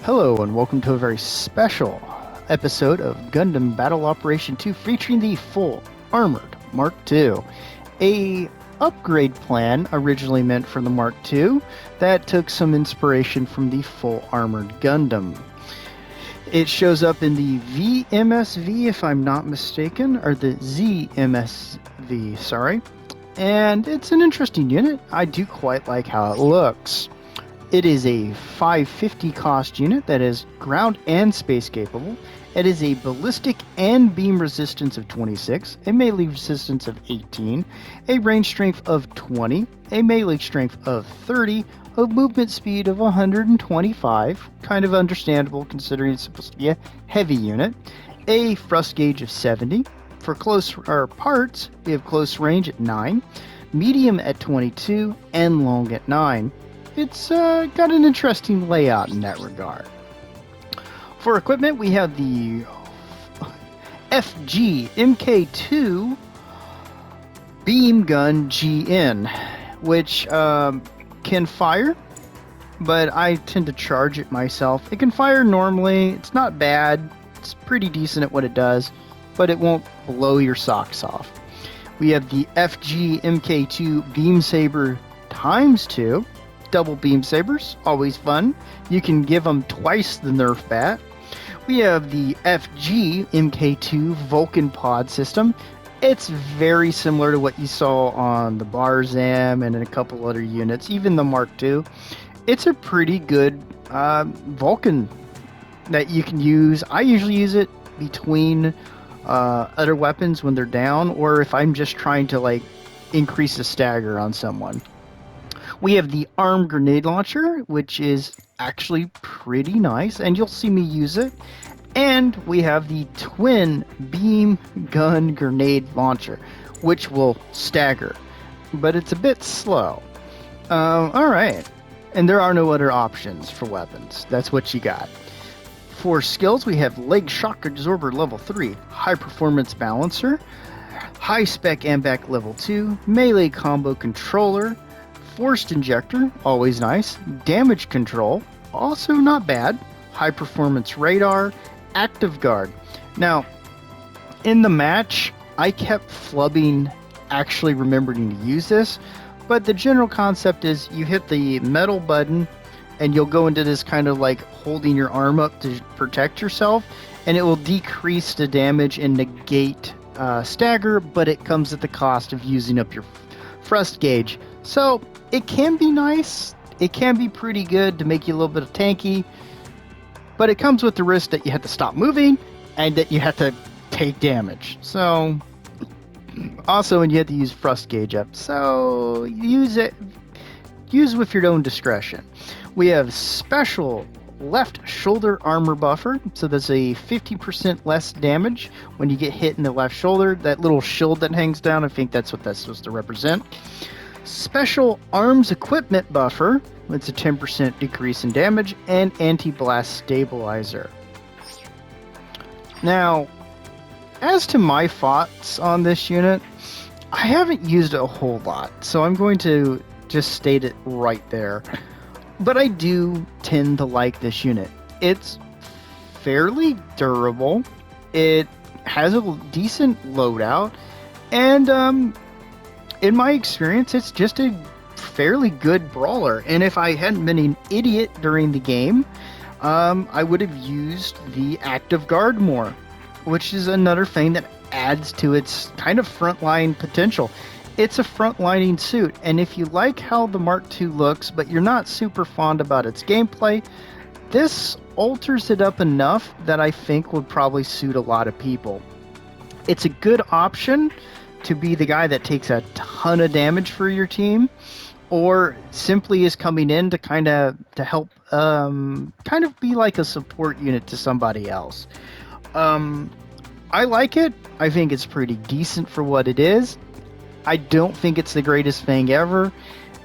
Hello and welcome to a very special episode of Gundam Battle Operation 2 featuring the full armored Mark II. A upgrade plan originally meant for the Mark II that took some inspiration from the full armored Gundam. It shows up in the VMSV if I'm not mistaken, or the ZMSV, sorry. And it's an interesting unit. I do quite like how it looks. It is a 550 cost unit that is ground and space capable. It is a ballistic and beam resistance of 26, a melee resistance of 18, a range strength of 20, a melee strength of 30, a movement speed of 125, kind of understandable considering it's supposed to be a heavy unit, a thrust gauge of 70. For close parts, we have close range at 9, medium at 22, and long at 9. It's got an interesting layout in that regard. For equipment, we have the FG MK II Beam Gun GN, which can fire, but I tend to charge it myself. It can fire normally. It's not bad. It's pretty decent at what it does, but it won't blow your socks off. We have the FG MK II Beam Saber ×2. Double beam sabers, always fun. You can give them twice the Nerf bat. We have the FG MK II Vulcan pod system. It's very similar to what you saw on the Barzam and in a couple other units, even the Mark II. It's a pretty good Vulcan that you can use. I usually use it between other weapons when they're down, or if I'm just trying to increase the stagger on someone. We have the armed grenade launcher, which is actually pretty nice, and you'll see me use it. And we have the twin beam gun grenade launcher, which will stagger, but it's a bit slow. Alright, and there are no other options for weapons. That's what you got. For skills, we have leg shock absorber level 3, high performance balancer, high spec ambac level 2, melee combo controller, forced injector, always nice. Damage control, also not bad. High performance radar, active guard. Now, in the match, I kept flubbing actually remembering to use this, but the general concept is you hit the metal button and you'll go into this kind of holding your arm up to protect yourself, and it will decrease the damage and negate stagger, but it comes at the cost of using up your thrust gauge. So it can be nice, it can be pretty good to make you a little bit of tanky, but it comes with the risk that you have to stop moving and that you have to take damage. So also, and you have to use thrust gauge up, so use with your own discretion. We have special left shoulder armor buffer, so there's a 50% less damage when you get hit in the left shoulder. That little shield that hangs down, I think that's what that's supposed to represent. Special arms equipment buffer, it's a 10% decrease in damage, and anti-blast stabilizer. Now, as to my thoughts on this unit, I haven't used it a whole lot, so I'm going to just state it right there. But I do tend to like this unit. It's fairly durable, it has a decent loadout, and in my experience, it's just a fairly good brawler. And if I hadn't been an idiot during the game, I would have used the active guard more, which is another thing that adds to its kind of frontline potential. It's a frontlining suit, and if you like how the Mark II looks, but you're not super fond about its gameplay, this alters it up enough that I think would probably suit a lot of people. It's a good option to be the guy that takes a ton of damage for your team, or simply is coming in to to help kind of be like a support unit to somebody else. I like it. I think it's pretty decent for what it is. I don't think it's the greatest thing ever,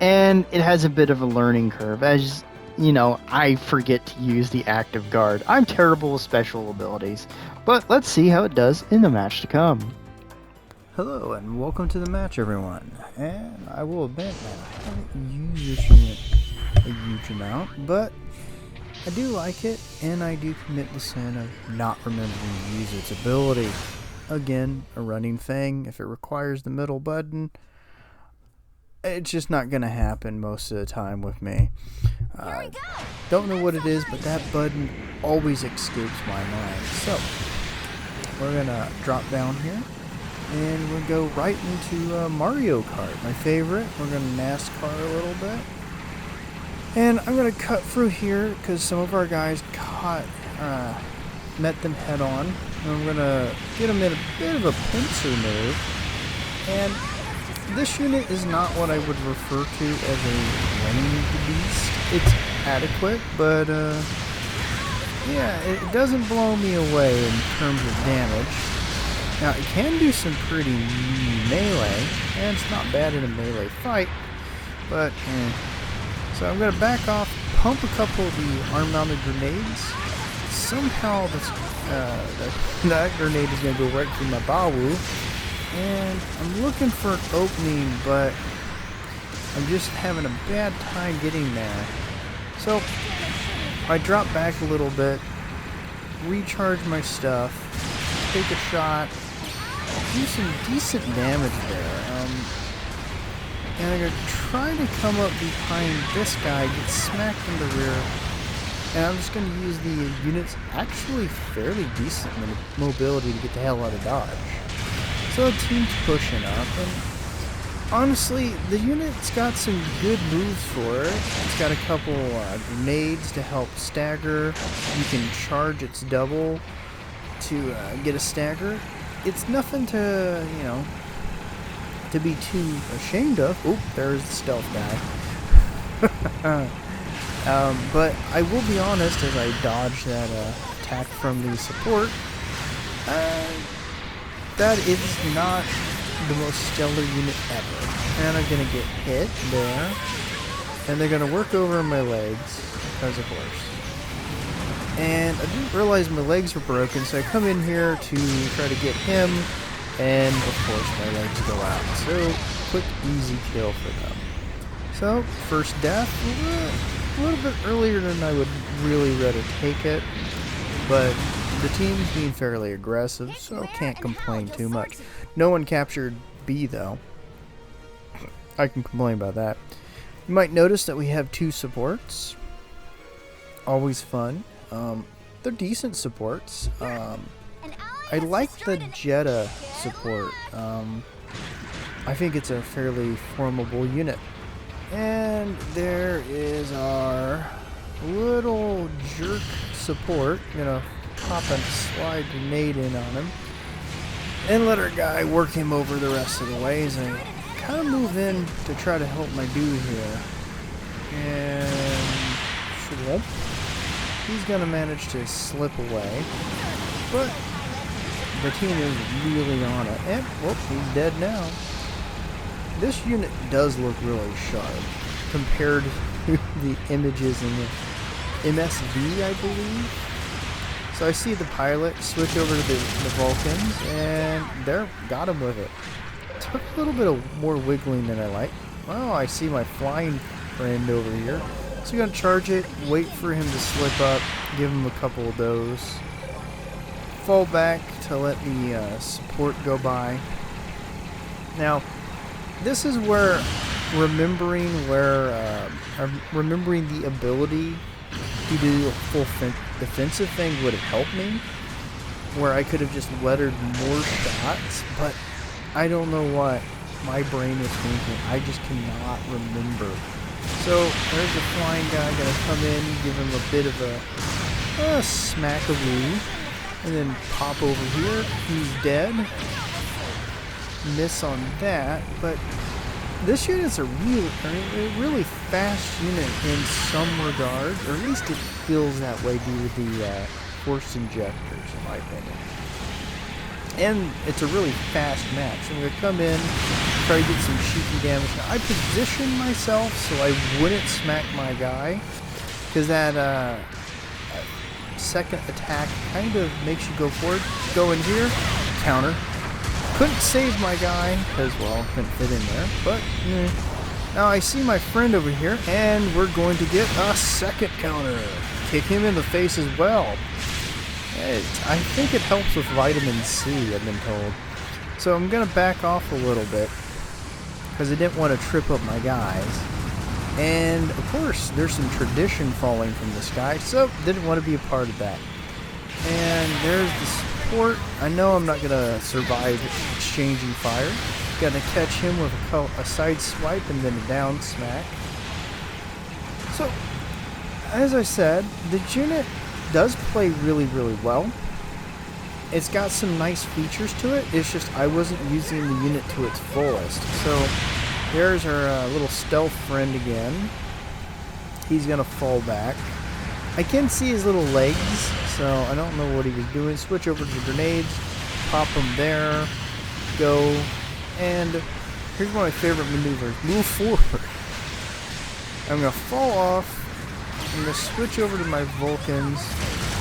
and it has a bit of a learning curve. As you know, I forget to use the active guard. I'm terrible with special abilities, but let's see how it does in the match to come. Hello and welcome to the match, everyone. And I will admit that I haven't used this unit a huge amount, but I do like it, and I do commit the sin of not remembering to use its ability. Again, a running thing. If it requires the middle button, it's just not going to happen most of the time with me. Don't know what it is, but that button always escapes my mind. So, we're going to drop down here, and we'll go right into Mario Kart, my favorite. We're going to NASCAR a little bit. And I'm going to cut through here because some of our guys met them head on. And I'm going to get them in a bit of a pincer move. And this unit is not what I would refer to as a ranged beast. It's adequate, but yeah, it doesn't blow me away in terms of damage. Now, it can do some pretty melee, and it's not bad in a melee fight, but so I'm going to back off, pump a couple of the arm-mounted grenades. Somehow that grenade is going to go right through my Bawu. And I'm looking for an opening, but I'm just having a bad time getting there. So I drop back a little bit, recharge my stuff, take a shot, do some decent damage there. And I'm going to try to come up behind this guy, get smacked in the rear, and I'm just going to use the unit's actually fairly decent mobility to get the hell out of dodge. So the team's pushing up, and honestly, the unit's got some good moves for it. It's got a couple grenades to help stagger. You can charge its double to get a stagger. It's nothing to, to be too ashamed of. Oop, there's the stealth guy. But I will be honest, as I dodge that attack from the support, that is not the most stellar unit ever. And I'm going to get hit there, and they're going to work over my legs, because of course. And I didn't realize my legs were broken, so I come in here to try to get him, and of course my legs go out. So, quick, easy kill for them. So, first death, a little bit earlier than I would really rather take it, but the team's being fairly aggressive, so can't complain too much. No one captured B, though. I can complain about that. You might notice that we have 2 supports. Always fun. They're decent supports. I like the Jetta support. I think it's a fairly formidable unit. And there is our little jerk support. Gonna pop a slide grenade in on him and let our guy work him over the rest of the way as I kind of move in to try to help my dude here. And whoop, he's gonna manage to slip away, but the team is really on it. And whoop, he's dead now. This unit does look really sharp compared to the images in the MSV, I believe. So I see the pilot switch over to the Vulcans, and there, got him with it. Took a little bit of more wiggling than I like. Well, I see my flying friend over here. So I'm going to charge it, wait for him to slip up, give him a couple of those. Fall back to let the support go by. Now, this is where remembering the ability to do a full defensive thing would have helped me, where I could have just lettered more shots, but I don't know what my brain is thinking. I just cannot remember. So there's the flying guy, gonna come in, give him a bit of a smack-a-woo, and then pop over here. He's dead. Miss on that, but this unit's a really fast unit in some regard, or at least it feels that way due to the force injectors, in my opinion. And it's a really fast match. I'm going to come in, try to get some cheeky damage. Now, I position myself so I wouldn't smack my guy, because that second attack kind of makes you go forward. Go in here, counter. Couldn't save my guy, because, well, couldn't fit in there, but Now I see my friend over here, and we're going to get a second counter. Kick him in the face as well. I think it helps with vitamin C, I've been told. So I'm going to back off a little bit, because I didn't want to trip up my guys. And of course, there's some tradition falling from the sky, so didn't want to be a part of that. And there's the support. I know I'm not going to survive exchanging fire. Got to catch him with a side swipe and then a down smack. So, as I said, the unit does play really, really well. It's got some nice features to it. It's just I wasn't using the unit to its fullest. So, there's our little stealth friend again. He's going to fall back. I can see his little legs, so I don't know what he was doing. Switch over to grenades, pop them there, go, and here's one of my favorite maneuvers. Move forward. I'm going to fall off. I'm going to switch over to my Vulcans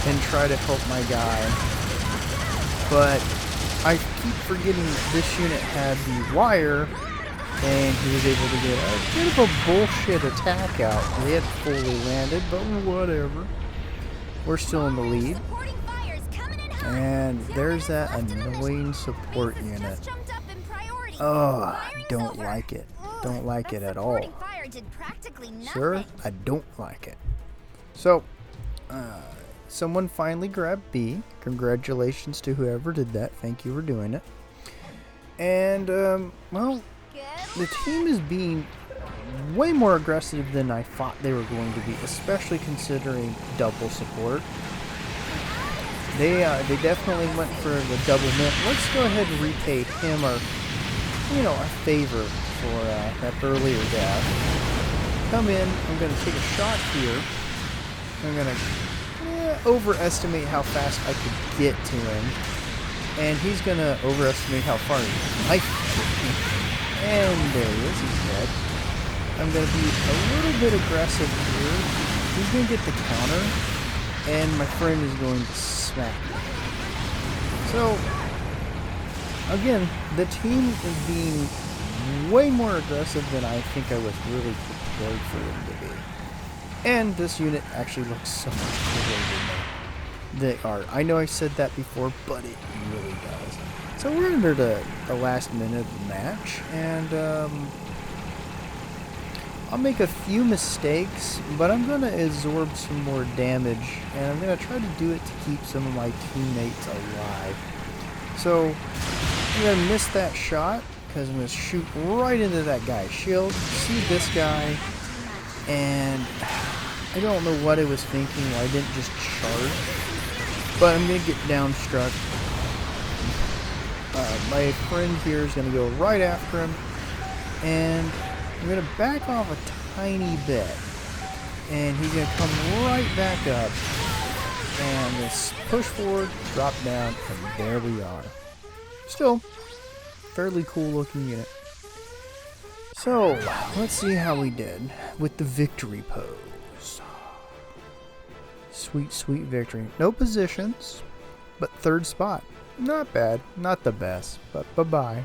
and try to help my guy. But I keep forgetting this unit had the wire, and he was able to get a bit of a bullshit attack out. They had fully landed, but whatever. We're still in the lead. And there's that annoying support unit. Oh, I don't like it. Don't like it at all. Sir, I don't like it. So, someone finally grabbed B. Congratulations to whoever did that. Thank you for doing it. And, well, the team is being way more aggressive than I thought they were going to be, especially considering double support. They definitely went for the double mint. Let's go ahead and repay him our favor for that earlier death. Come in. I'm going to take a shot here. I'm going to overestimate how fast I could get to him. And he's going to overestimate how far he might get. And there he is. He's dead. I'm going to be a little bit aggressive here. He's going to get the counter. And my friend is going to smack me. So, again, the team is being way more aggressive than I think I was really prepared for them to be. And this unit actually looks so much cooler than they are. I know I said that before, but it really does. So we're under the last minute of the match, and I'll make a few mistakes, but I'm going to absorb some more damage, and I'm going to try to do it to keep some of my teammates alive. So I'm going to miss that shot, because I'm going to shoot right into that guy's shield, see this guy, and I don't know what I was thinking, I didn't just charge, but I'm going to get downstruck. My friend here is going to go right after him, and I'm going to back off a tiny bit, and he's going to come right back up, and just push forward, drop down, and there we are. Still, fairly cool looking unit. So, let's see how we did with the victory pose. Sweet, sweet victory. No positions, but third spot. Not bad, not the best, but bye-bye.